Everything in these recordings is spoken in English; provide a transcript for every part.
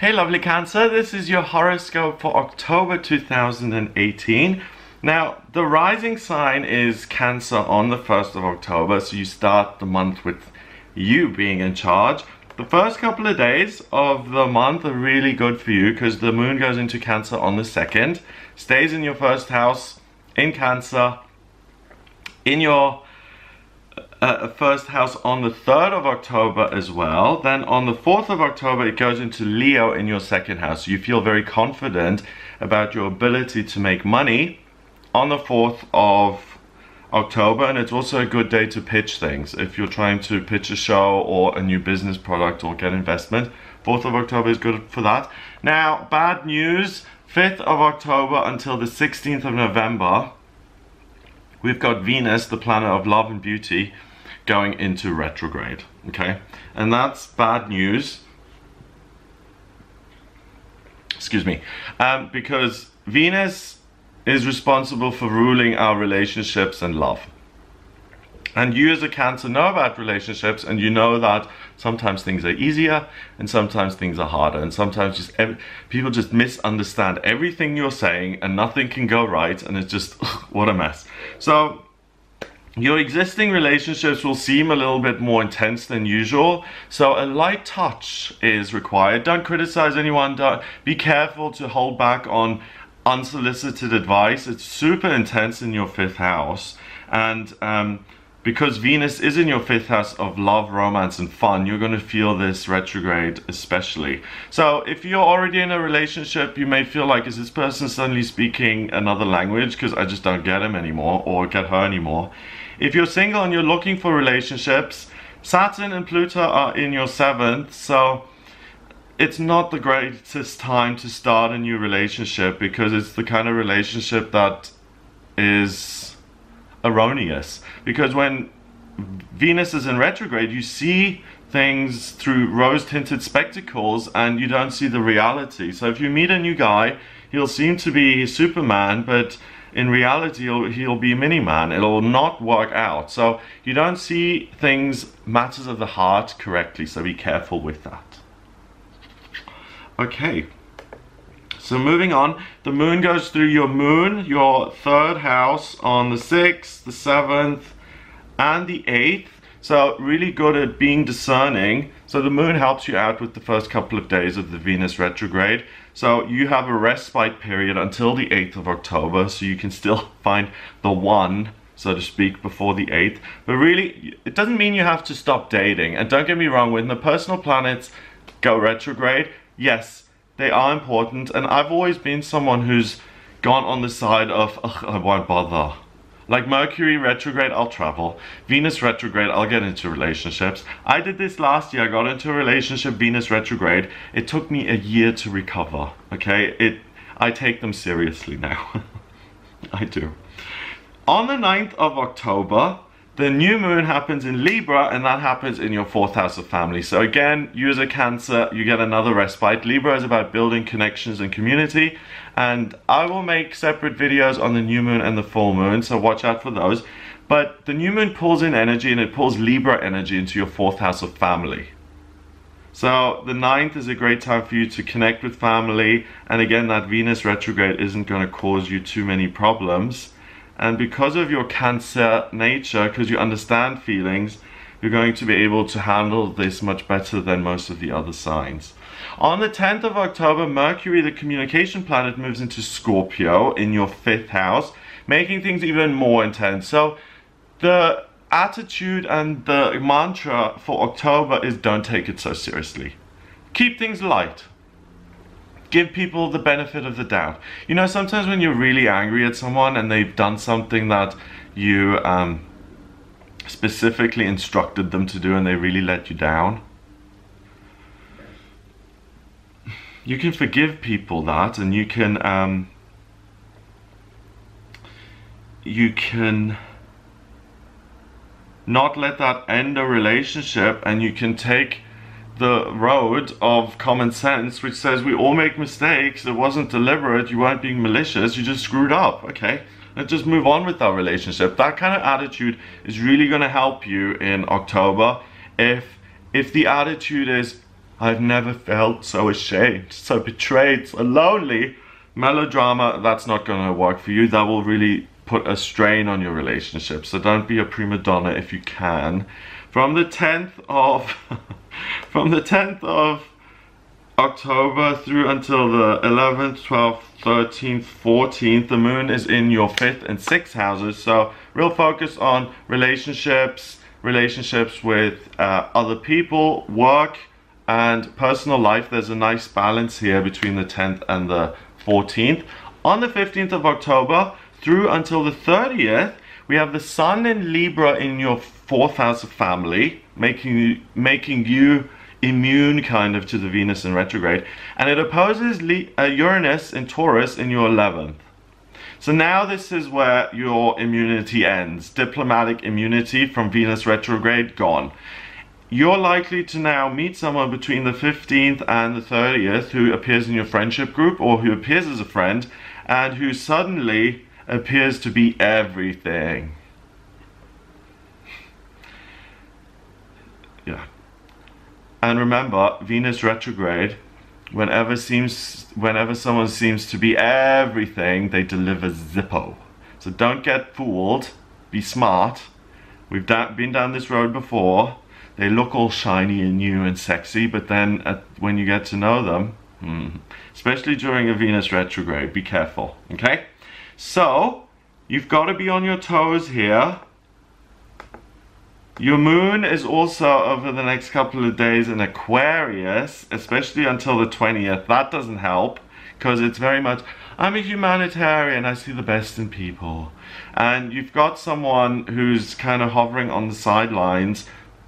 Hey lovely Cancer, this is your horoscope for October 2018. Now, the rising sign is Cancer on the 1st of October, so you start the month with you being in charge. The first couple of days of the month are really good for you because the moon goes into Cancer on the 2nd, stays in your first house in Cancer, in your first house on the 3rd of October as well. Then on the 4th of October it goes into Leo in your second house. You feel very confident about your ability to make money on the 4th of October, and it's also a good day to pitch things. If you're trying to pitch a show or a new business product or get investment, 4th of October is good for that. Now, bad news, 5th of October until the 16th of November, we've got Venus, the planet of love and beauty, going into retrograde, okay? And that's bad news. Excuse me. Because Venus is responsible for ruling our relationships and love. And you as a Cancer know about relationships, and you know that sometimes things are easier and sometimes things are harder, and sometimes people just misunderstand everything you're saying and nothing can go right, and it's just what a mess. So your existing relationships will seem a little bit more intense than usual, so a light touch is required. Don't criticize anyone. Be careful to hold back on unsolicited advice. It's super intense in your 5th house, and because Venus is in your 5th house of love, romance and fun, you're going to feel this retrograde especially. So if you're already in a relationship, you may feel like, is this person suddenly speaking another language because I just don't get him anymore or get her anymore? If you're single and you're looking for relationships, Saturn and Pluto are in your 7th, so it's not the greatest time to start a new relationship, because it's the kind of relationship that is erroneous. Because when Venus is in retrograde, you see things through rose-tinted spectacles and you don't see the reality. So if you meet a new guy, he'll seem to be Superman, but in reality he'll be Mini-Man. It'll not work out. So you don't see things, matters of the heart, correctly, so be careful with that. Okay, so moving on, the moon goes through your 3rd house on the 6th, the 7th and the 8th. So really good at being discerning. So the moon helps you out with the first couple of days of the Venus retrograde. So you have a respite period until the 8th of October, so you can still find the one, so to speak, before the 8th. But really, it doesn't mean you have to stop dating. And don't get me wrong, when the personal planets go retrograde, yes, they are important, and I've always been someone who's gone on the side of, ugh, I won't bother. Like Mercury retrograde, I'll travel. Venus retrograde, I'll get into relationships. I did this last year. I got into a relationship, Venus retrograde. It took me a year to recover, okay? I take them seriously now. I do. On the 9th of October, the new moon happens in Libra, and that happens in your 4th house of family. So again, you as a Cancer, you get another respite. Libra is about building connections and community, and I will make separate videos on the new moon and the full moon, so watch out for those. But the new moon pulls in energy, and it pulls Libra energy into your 4th house of family. So the 9th is a great time for you to connect with family, and again, that Venus retrograde isn't going to cause you too many problems. And because of your Cancer nature, because you understand feelings, you're going to be able to handle this much better than most of the other signs. On the 10th of October, Mercury, the communication planet, moves into Scorpio in your 5th house, making things even more intense. So the attitude and the mantra for October is don't take it so seriously. Keep things light. Give people the benefit of the doubt. You know, sometimes when you're really angry at someone and they've done something that you specifically instructed them to do and they really let you down, you can forgive people that, and you can not let that end a relationship, and you can take the road of common sense, which says we all make mistakes. It wasn't deliberate, you weren't being malicious, you just screwed up. Okay, let's just move on with our relationship. That kind of attitude is really going to help you in October. If the attitude is I've never felt so ashamed, so betrayed, so lonely. Melodrama, that's not going to work for you. That will really put a strain on your relationship. So don't be a prima donna if you can. From the 10th of from the 10th of October through until the 11th, 12th, 13th, 14th, the moon is in your 5th and 6th houses. So real focus on relationships with other people, work, and personal life. There's a nice balance here between the 10th and the 14th. On the 15th of October through until the 30th, we have the Sun in Libra in your 4th house of family, making you immune kind of to the Venus in retrograde, and it opposes Uranus in Taurus in your 11th. So now this is where your immunity ends. Diplomatic immunity from Venus retrograde gone. You're likely to now meet someone between the 15th and the 30th who appears in your friendship group or who appears as a friend and who suddenly appears to be everything. Yeah. And remember, Venus retrograde, whenever someone seems to be everything, they deliver Zippo. So don't get fooled, be smart. We've been down this road before. They look all shiny and new and sexy, but then when you get to know them, especially during a Venus retrograde, be careful, okay? So, you've got to be on your toes here. Your moon is also over the next couple of days in Aquarius, especially until the 20th. That doesn't help, because it's very much, I'm a humanitarian, I see the best in people. And you've got someone who's kind of hovering on the sidelines,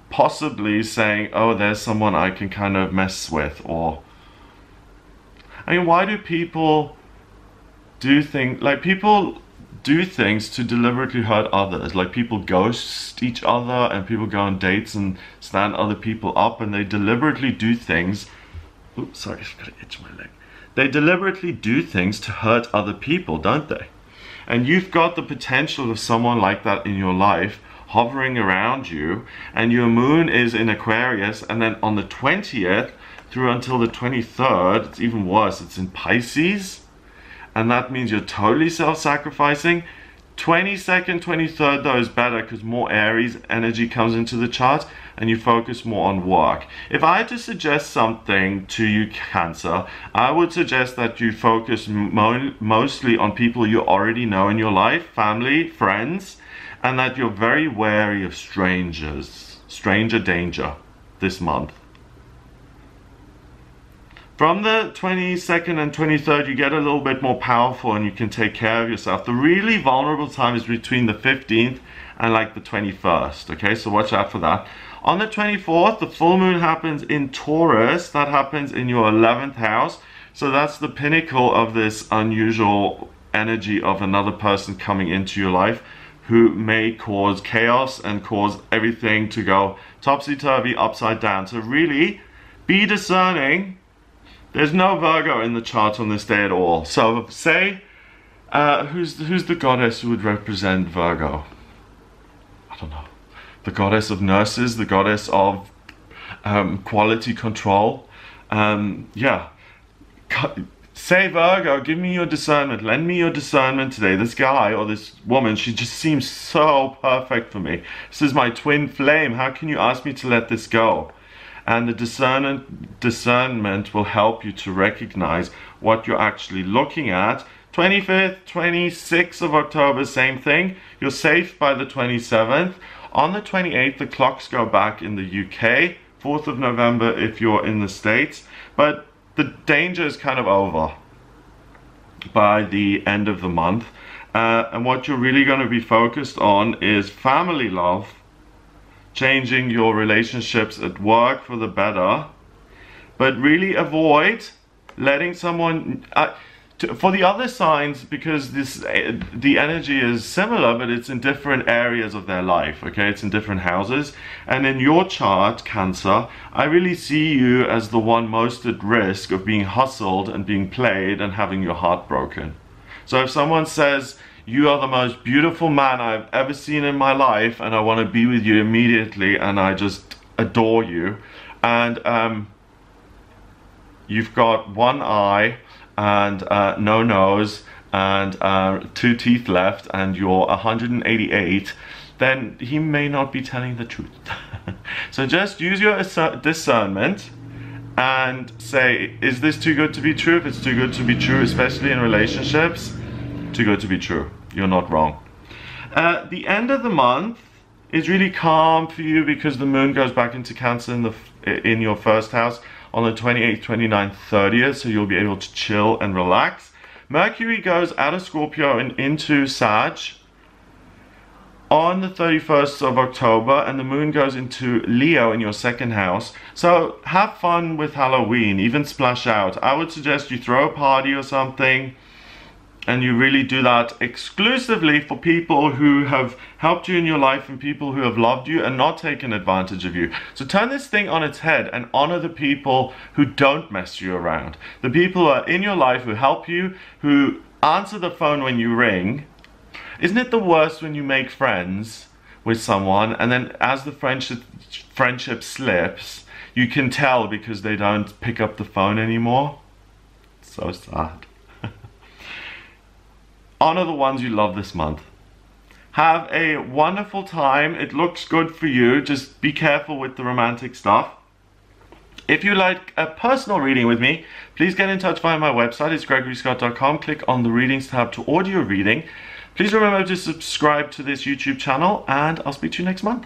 possibly saying, oh, there's someone I can kind of mess with, or... I mean, why do people do things, like people do things to deliberately hurt others? Like people ghost each other and people go on dates and stand other people up and they deliberately do things. Oops, sorry, I've got to itch my leg. They deliberately do things to hurt other people, don't they? And you've got the potential of someone like that in your life hovering around you, and your moon is in Aquarius, and then on the 20th through until the 23rd, it's even worse, it's in Pisces, and that means you're totally self-sacrificing. 22nd, 23rd though is better because more Aries energy comes into the chart and you focus more on work. If I had to suggest something to you, Cancer, I would suggest that you focus mostly on people you already know in your life, family, friends, and that you're very wary of strangers, stranger danger this month. From the 22nd and 23rd, you get a little bit more powerful and you can take care of yourself. The really vulnerable time is between the 15th and like the 21st, okay? So watch out for that. On the 24th, the full moon happens in Taurus. That happens in your 11th house. So that's the pinnacle of this unusual energy of another person coming into your life who may cause chaos and cause everything to go topsy-turvy, upside down. So really, be discerning. There's no Virgo in the chart on this day at all. So say, who's the goddess who would represent Virgo? I don't know. The goddess of nurses, the goddess of quality control. Yeah. Say, Virgo, give me your discernment. Lend me your discernment today. This guy or this woman, she just seems so perfect for me. This is my twin flame. How can you ask me to let this go? And the discernment will help you to recognize what you're actually looking at. 25th, 26th of October, same thing. You're safe by the 27th. On the 28th, the clocks go back in the UK. 4th of November if you're in the States. But the danger is kind of over by the end of the month. And what you're really going to be focused on is family love, changing your relationships at work for the better, but really avoid letting someone for the other signs, because the energy is similar but it's in different areas of their life, okay? It's in different houses. And in your chart, Cancer, I really see you as the one most at risk of being hustled and being played and having your heart broken. So if someone says, you are the most beautiful man I've ever seen in my life and I want to be with you immediately and I just adore you, and you've got one eye and no nose and 2 teeth left and you're 188, then he may not be telling the truth. So just use your discernment and say, is this too good to be true? If it's too good to be true, especially in relationships, too good to be true. You're not wrong. The end of the month is really calm for you because the moon goes back into Cancer in your first house on the 28th, 29th, 30th, so you'll be able to chill and relax. Mercury goes out of Scorpio and into Sag on the 31st of October, and the moon goes into Leo in your second house. So have fun with Halloween, even splash out. I would suggest you throw a party or something, and you really do that exclusively for people who have helped you in your life and people who have loved you and not taken advantage of you. So turn this thing on its head and honor the people who don't mess you around. The people who are in your life, who help you, who answer the phone when you ring. Isn't it the worst when you make friends with someone and then as the friendship slips, you can tell because they don't pick up the phone anymore? So sad. Honor the ones you love this month. Have a wonderful time. It looks good for you. Just be careful with the romantic stuff. If you like a personal reading with me, please get in touch via my website. It's gregoryscott.com. Click on the readings tab to order your reading. Please remember to subscribe to this YouTube channel, and I'll speak to you next month.